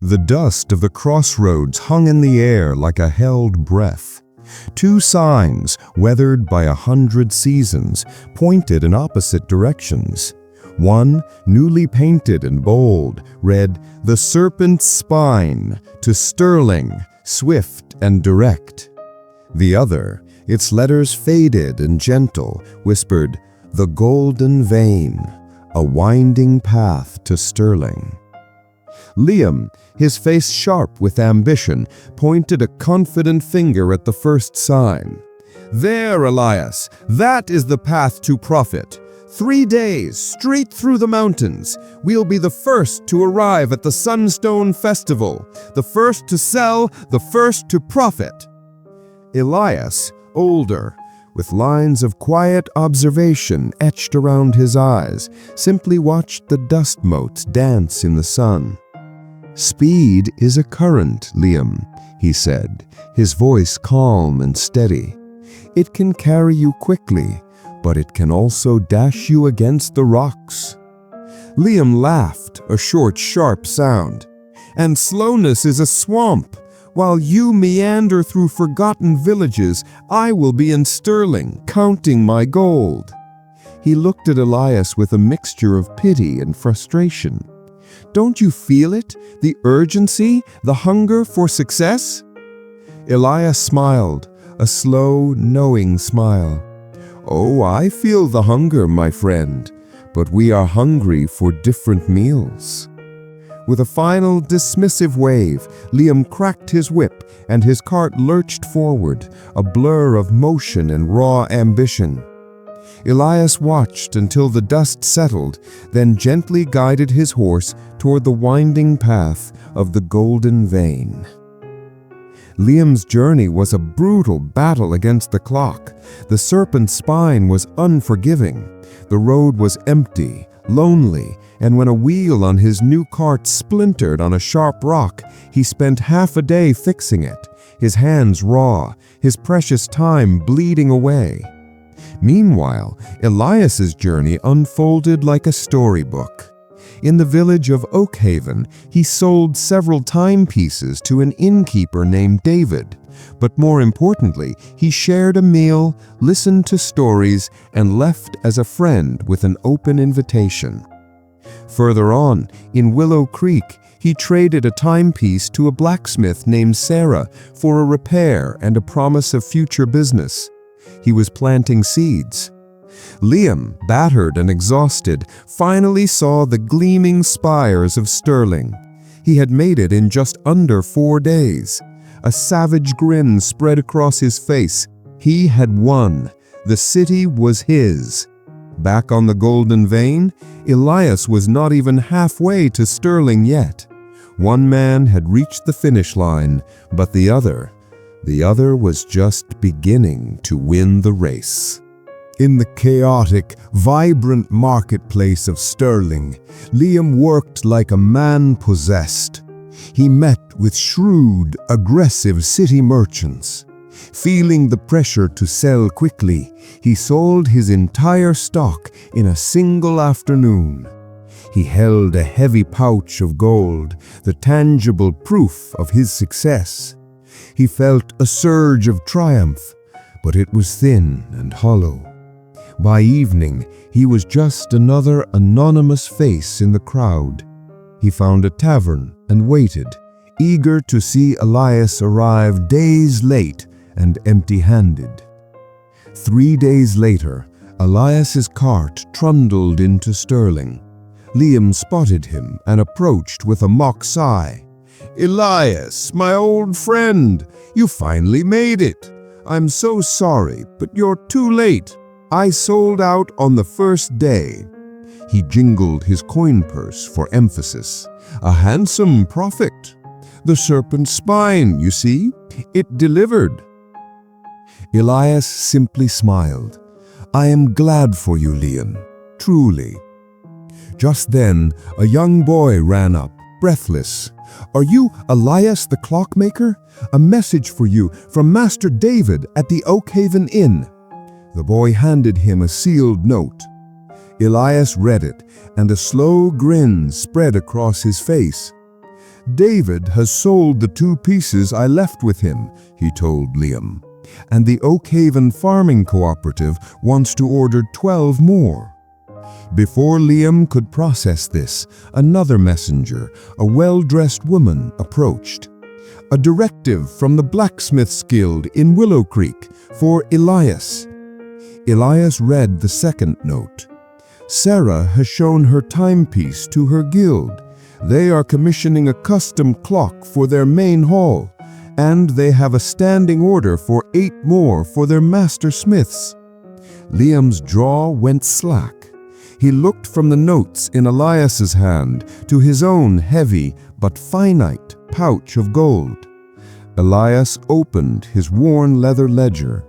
The dust of the crossroads hung in the air like a held breath. Two signs, weathered by 100 seasons, pointed in opposite directions. One, newly painted and bold, read, "The Serpent's Spine, to Sterling, swift and direct." The other, its letters faded and gentle, whispered, "The Golden Vein, a winding path to Sterling." Liam, his face sharp with ambition, pointed a confident finger at the first sign. "There, Elias, that is the path to profit. 3 days, straight through the mountains. We'll be the first to arrive at the Sunstone Festival, the first to sell, the first to profit." Elias, older, with lines of quiet observation etched around his eyes, simply watched the dust motes dance in the sun. "Speed is a current, Liam," he said, his voice calm and steady. "It can carry you quickly, but it can also dash you against the rocks." Liam laughed, a short, sharp sound. "And slowness is a swamp. While you meander through forgotten villages, I will be in Sterling, counting my gold." He looked at Elias with a mixture of pity and frustration. "Don't you feel it? The urgency, the hunger for success?" Elias smiled, a slow, knowing smile. "Oh, I feel the hunger, my friend, but we are hungry for different meals." With a final dismissive wave, Liam cracked his whip and his cart lurched forward, a blur of motion and raw ambition. Elias watched until the dust settled, then gently guided his horse toward the winding path of the Golden Vein. Liam's journey was a brutal battle against the clock. The Serpent's Spine was unforgiving. The road was empty, lonely, and when a wheel on his new cart splintered on a sharp rock, he spent half a day fixing it, his hands raw, his precious time bleeding away. Meanwhile, Elias's journey unfolded like a storybook. In the village of Oakhaven, he sold several timepieces to an innkeeper named David. But more importantly, he shared a meal, listened to stories, and left as a friend with an open invitation. Further on, in Willow Creek, he traded a timepiece to a blacksmith named Sarah for a repair and a promise of future business. He was planting seeds. Liam, battered and exhausted, finally saw the gleaming spires of Sterling. He had made it in just under 4 days. A savage grin spread across his face. He had won. The city was his. Back on the Golden Vein, Elias was not even halfway to Sterling yet. One man had reached the finish line, but the other was just beginning to win the race. In the chaotic, vibrant marketplace of Sterling, Liam worked like a man possessed. He met with shrewd, aggressive city merchants. Feeling the pressure to sell quickly, he sold his entire stock in a single afternoon. He held a heavy pouch of gold, the tangible proof of his success. He felt a surge of triumph, but it was thin and hollow. By evening, he was just another anonymous face in the crowd. He found a tavern and waited, eager to see Elias arrive days late and empty-handed. 3 days later, Elias's cart trundled into Sterling. Liam spotted him and approached with a mock sigh. "Elias, my old friend, you finally made it. I'm so sorry, but you're too late. I sold out on the first day." He jingled his coin purse for emphasis. "A handsome profit. The Serpent's Spine, you see, it delivered." Elias simply smiled. "I am glad for you, Liam, truly." Just then, a young boy ran up, breathless. "Are you Elias the clockmaker? A message for you from Master David at the Oakhaven Inn." The boy handed him a sealed note. Elias read it, and a slow grin spread across his face. "David has sold the 2 pieces I left with him," he told Liam, "and the Oak Haven Farming Cooperative wants to order 12 more." Before Liam could process this, another messenger, a well-dressed woman, approached. "A directive from the Blacksmiths Guild in Willow Creek for Elias." Elias read the second note. "Sarah has shown her timepiece to her guild. They are commissioning a custom clock for their main hall, and they have a standing order for 8 more for their master smiths." Liam's jaw went slack. He looked from the notes in Elias's hand to his own heavy but finite pouch of gold. Elias opened his worn leather ledger.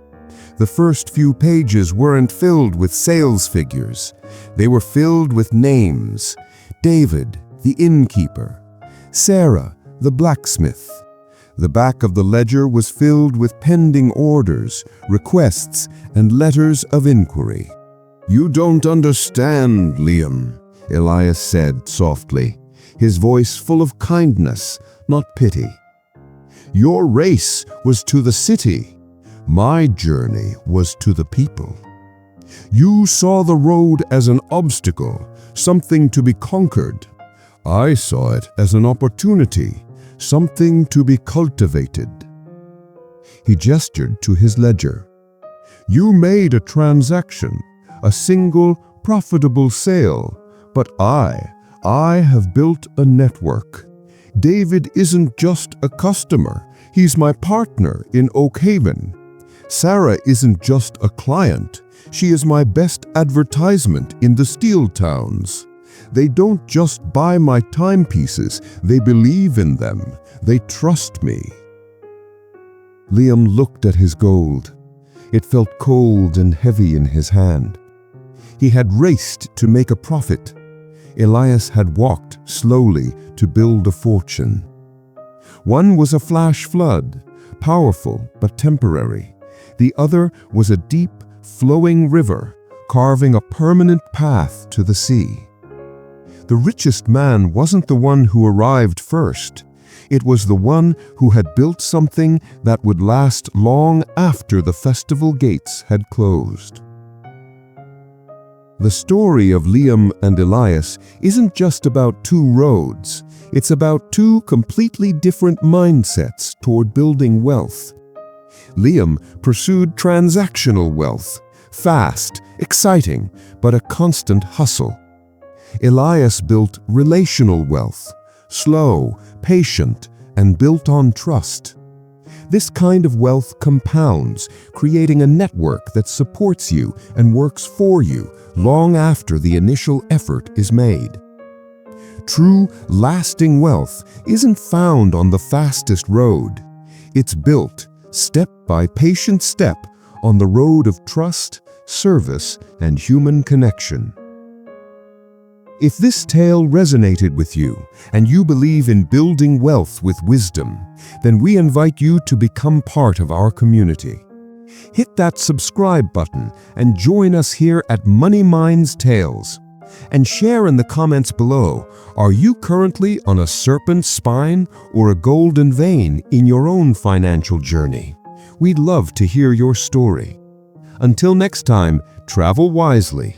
The first few pages weren't filled with sales figures. They were filled with names. David, the innkeeper. Sarah, the blacksmith. The back of the ledger was filled with pending orders, requests, and letters of inquiry. "You don't understand, Liam," Elias said softly, his voice full of kindness, not pity. "Your race was to the city. My journey was to the people. You saw the road as an obstacle, something to be conquered. I saw it as an opportunity, something to be cultivated." He gestured to his ledger. "You made a transaction, a single profitable sale, but I have built a network. David isn't just a customer, he's my partner in Oak Haven. Sarah isn't just a client, she is my best advertisement in the steel towns. They don't just buy my timepieces, they believe in them, they trust me." Liam looked at his gold. It felt cold and heavy in his hand. He had raced to make a profit. Elias had walked slowly to build a fortune. One was a flash flood, powerful but temporary. The other was a deep, flowing river, carving a permanent path to the sea. The richest man wasn't the one who arrived first. It was the one who had built something that would last long after the festival gates had closed. The story of Liam and Elias isn't just about 2 roads. It's about 2 completely different mindsets toward building wealth. Liam pursued transactional wealth, fast, exciting, but a constant hustle. Elias built relational wealth, slow, patient, and built on trust. This kind of wealth compounds, creating a network that supports you and works for you long after the initial effort is made. True, lasting wealth isn't found on the fastest road. It's built, step by patient step, on the road of trust, service, and human connection. If this tale resonated with you and you believe in building wealth with wisdom, then we invite you to become part of our community. Hit that subscribe button and join us here at Money Minds Tales. And share in the comments below, are you currently on a serpent's spine or a golden vein in your own financial journey? We'd love to hear your story. Until next time, travel wisely.